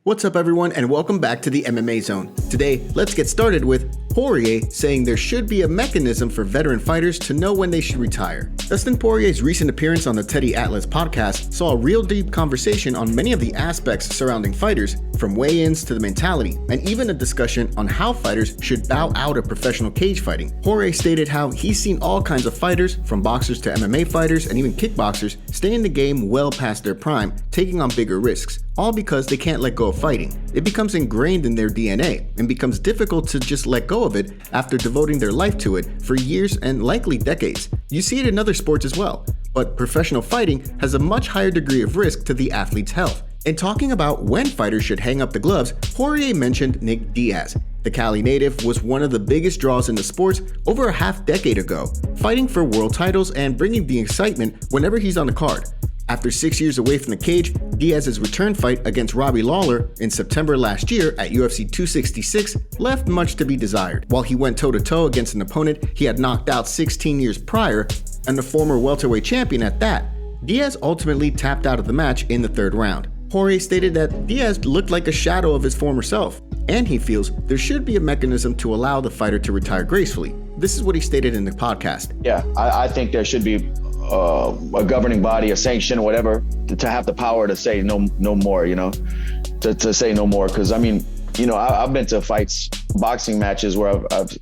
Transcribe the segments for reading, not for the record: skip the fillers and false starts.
What's up everyone and welcome back to the MMA Zone. Today, let's get started with Poirier saying there should be a mechanism for veteran fighters to know when they should retire. Dustin Poirier's recent appearance on the Teddy Atlas podcast saw a real deep conversation on many of the aspects surrounding fighters, from weigh-ins to the mentality, and even a discussion on how fighters should bow out of professional cage fighting. Poirier stated how he's seen all kinds of fighters, from boxers to MMA fighters and even kickboxers, stay in the game well past their prime, taking on bigger risks, all because they can't let go of fighting. It becomes ingrained in their DNA and becomes difficult to just let go of it after devoting their life to it for years and likely decades. You see it in other sports as well, but professional fighting has a much higher degree of risk to the athlete's health. In talking about when fighters should hang up the gloves, Poirier mentioned Nick Diaz. The Cali native was one of the biggest draws in the sport over a half-decade ago, fighting for world titles and bringing the excitement whenever he's on the card. After 6 years away from the cage, Diaz's return fight against Robbie Lawler in September last year at UFC 266 left much to be desired. While he went toe-to-toe against an opponent he had knocked out 16 years prior, and the former welterweight champion at that, Diaz ultimately tapped out of the match in the third round. Poirier stated that Diaz looked like a shadow of his former self, and he feels there should be a mechanism to allow the fighter to retire gracefully. This is what he stated in the podcast. Yeah, I think there should be a governing body, a sanction, whatever, to have the power to say no more, to say no more. Because, I mean, I've been to fights, boxing matches where I've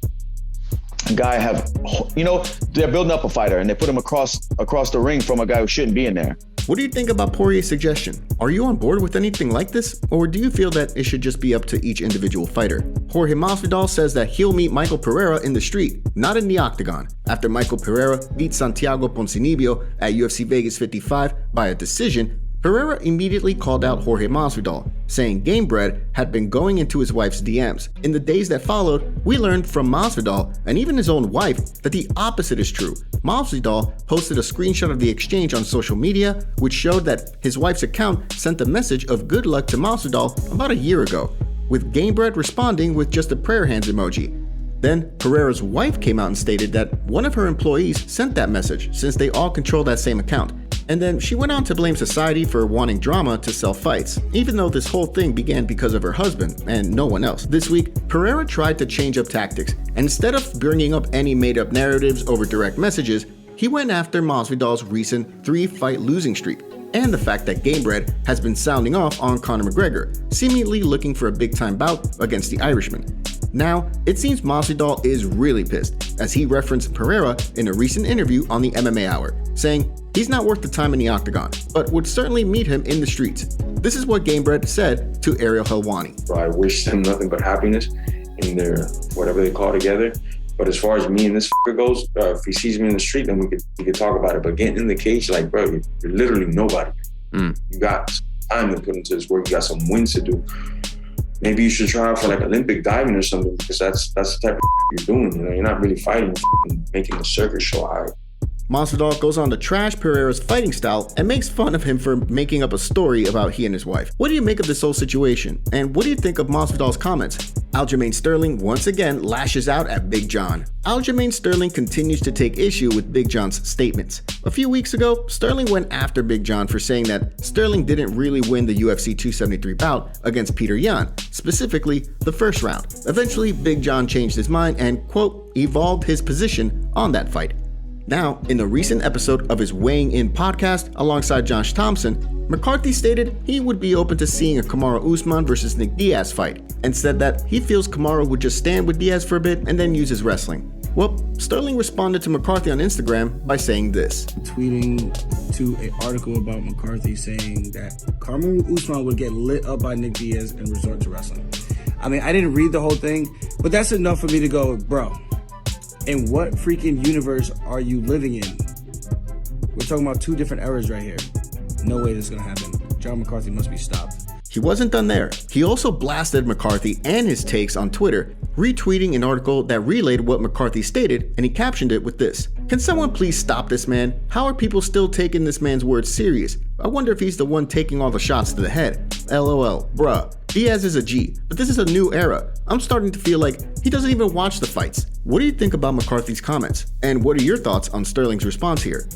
they're building up a fighter and they put him across the ring from a guy who shouldn't be in there. What do you think about Poirier's suggestion? Are you on board with anything like this? Or do you feel that it should just be up to each individual fighter? Jorge Masvidal says that he'll meet Michel Pereira in the street, not in the octagon. After Michel Pereira beat Santiago Ponzinibbio at UFC Vegas 55 by a decision, Pereira immediately called out Jorge Masvidal, saying Gamebred had been going into his wife's DMs. In the days that followed, we learned from Masvidal and even his own wife that the opposite is true. Masvidal posted a screenshot of the exchange on social media, which showed that his wife's account sent a message of good luck to Masvidal about a year ago, with Gamebred responding with just a prayer hands emoji. Then Pereira's wife came out and stated that one of her employees sent that message, since they all control that same account. And then she went on to blame society for wanting drama to sell fights, even though this whole thing began because of her husband and no one else. This week, Pereira tried to change up tactics, and instead of bringing up any made-up narratives over direct messages, he went after Masvidal's recent 3-fight losing streak, and the fact that Gamebred has been sounding off on Conor McGregor, seemingly looking for a big-time bout against the Irishman. Now, it seems Masvidal is really pissed, as he referenced Pereira in a recent interview on the MMA Hour, saying he's not worth the time in the octagon, but would certainly meet him in the streets. This is what Gamebred said to Ariel Helwani. I wish them nothing but happiness in their whatever they call together. But as far as me and this goes, if he sees me in the street, then we could talk about it. But getting in the cage, like, bro, you're literally nobody. You got time to put into this work. You got some wins to do. Maybe you should try out for like Olympic diving or something, because that's the type of you're doing. You're not really fighting, making the circus show high. Masvidal goes on to trash Pereira's fighting style and makes fun of him for making up a story about he and his wife. What do you make of this whole situation? And what do you think of Masvidal's comments? Aljamain Sterling once again lashes out at Big John. Aljamain Sterling continues to take issue with Big John's statements. A few weeks ago, Sterling went after Big John for saying that Sterling didn't really win the UFC 273 bout against Peter Yan, specifically the first round. Eventually, Big John changed his mind and, quote, evolved his position on that fight. Now, in the recent episode of his Weighing In podcast alongside Josh Thompson, McCarthy stated he would be open to seeing a Kamaru Usman versus Nick Diaz fight, and said that he feels Kamaru would just stand with Diaz for a bit and then use his wrestling. Well, Sterling responded to McCarthy on Instagram by saying this. Tweeting to an article about McCarthy saying that Kamaru Usman would get lit up by Nick Diaz and resort to wrestling. I mean, I didn't read the whole thing, but that's enough for me to go, bro, in what freaking universe are you living in? We're talking about two different eras right here. No way this is gonna happen. John McCarthy must be stopped. He wasn't done there. He also blasted McCarthy and his takes on Twitter, retweeting an article that relayed what McCarthy stated, and he captioned it with this. Can someone please stop this man? How are people still taking this man's words serious? I wonder if he's the one taking all the shots to the head. LOL, bruh. Diaz is a G, but this is a new era. I'm starting to feel like he doesn't even watch the fights. What do you think about McCarthy's comments? And what are your thoughts on Sterling's response here?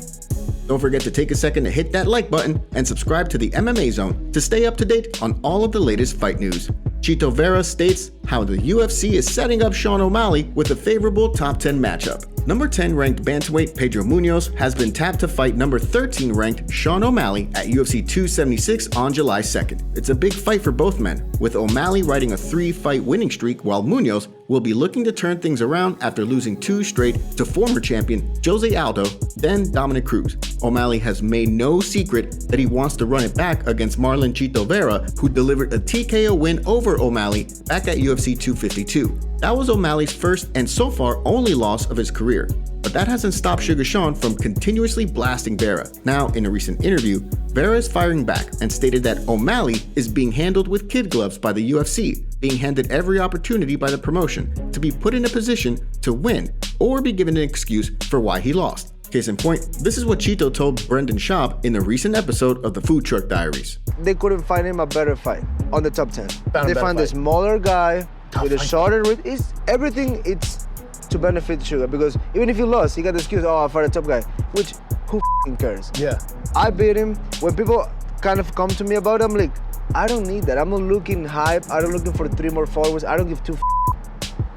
Don't forget to take a second to hit that like button and subscribe to the MMA Zone to stay up to date on all of the latest fight news. Chito Vera states how the UFC is setting up Sean O'Malley with a favorable top 10 matchup. Number 10 ranked bantamweight Pedro Munoz has been tapped to fight number 13 ranked Sean O'Malley at UFC 276 on July 2nd. It's a big fight for both men, with O'Malley riding a 3-fight winning streak while Munoz will be looking to turn things around after losing 2 straight to former champion Jose Aldo, then Dominic Cruz. O'Malley has made no secret that he wants to run it back against Marlon Chito Vera, who delivered a TKO win over O'Malley back at UFC 252. That was O'Malley's first and so far only loss of his career, but that hasn't stopped Sugar Sean from continuously blasting Vera. Now, in a recent interview, Vera is firing back and stated that O'Malley is being handled with kid gloves by the UFC, being handed every opportunity by the promotion to be put in a position to win or be given an excuse for why he lost. Case in point, this is what Chito told Brendan Schaub in a recent episode of the Food Truck Diaries. They couldn't find him a better fight on the top 10. They find a smaller guy with a shorter reach. Everything it's to benefit Sugar, because even if he lost, he got the excuse, oh, I fought a top guy, which who cares? Yeah. I beat him. When people kind of come to me about it, I'm like, I don't need that. I'm not looking hype. I'm not looking for 3 more followers. I don't give 2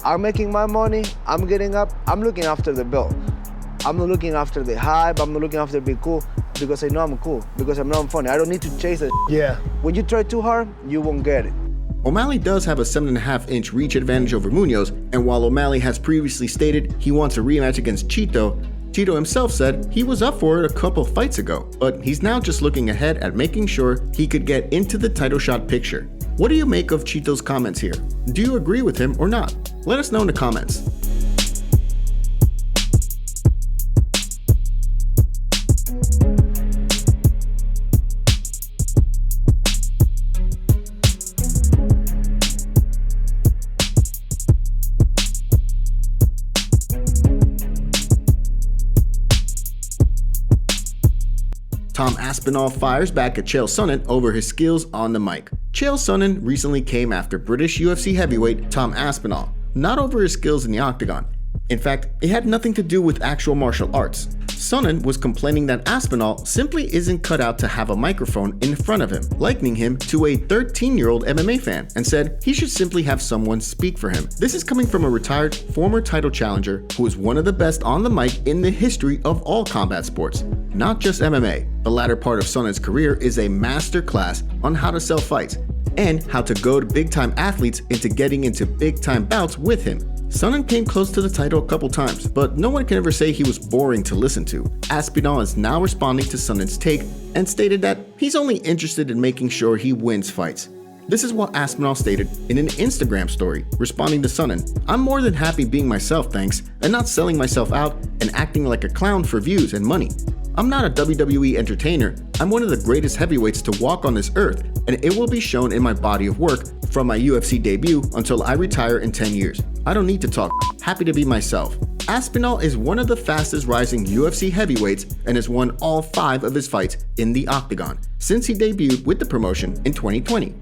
I'm making my money. I'm getting up. I'm looking after the belt. I'm not looking after the hype. I'm not looking after being cool, because I know I'm cool, because I know I'm funny. I don't need to chase it. Yeah. When you try too hard, you won't get it. O'Malley does have a 7.5-inch reach advantage over Munoz, and while O'Malley has previously stated he wants a rematch against Chito, Chito himself said he was up for it a couple fights ago, but he's now just looking ahead at making sure he could get into the title shot picture. What do you make of Chito's comments here? Do you agree with him or not? Let us know in the comments. Tom Aspinall fires back at Chael Sonnen over his skills on the mic. Chael Sonnen recently came after British UFC heavyweight Tom Aspinall, not over his skills in the Octagon. In fact, it had nothing to do with actual martial arts. Sonnen was complaining that Aspinall simply isn't cut out to have a microphone in front of him, likening him to a 13-year-old MMA fan, and said he should simply have someone speak for him. This is coming from a retired former title challenger who is one of the best on the mic in the history of all combat sports, not just MMA. The latter part of Sonnen's career is a master class on how to sell fights and how to goad big-time athletes into getting into big-time bouts with him. Sonnen came close to the title a couple times, but no one can ever say he was boring to listen to. Aspinall is now responding to Sonnen's take and stated that he's only interested in making sure he wins fights. This is what Aspinall stated in an Instagram story, responding to Sonnen. I'm more than happy being myself, thanks, and not selling myself out and acting like a clown for views and money. I'm not a WWE entertainer. I'm one of the greatest heavyweights to walk on this earth, and it will be shown in my body of work from my UFC debut until I retire in 10 years. I don't need to talk. Happy to be myself. Aspinall is one of the fastest rising UFC heavyweights and has won all 5 of his fights in the Octagon since he debuted with the promotion in 2020.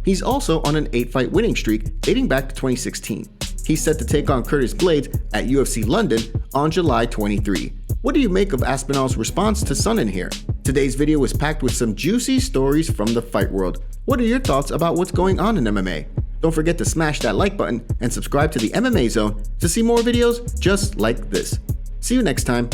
He's also on an 8-fight winning streak dating back to 2016. He's set to take on Curtis Blades at UFC London on July 23. What do you make of Aspinall's response to Sonnen here? Today's video was packed with some juicy stories from the fight world. What are your thoughts about what's going on in MMA? Don't forget to smash that like button and subscribe to the MMA Zone to see more videos just like this. See you next time.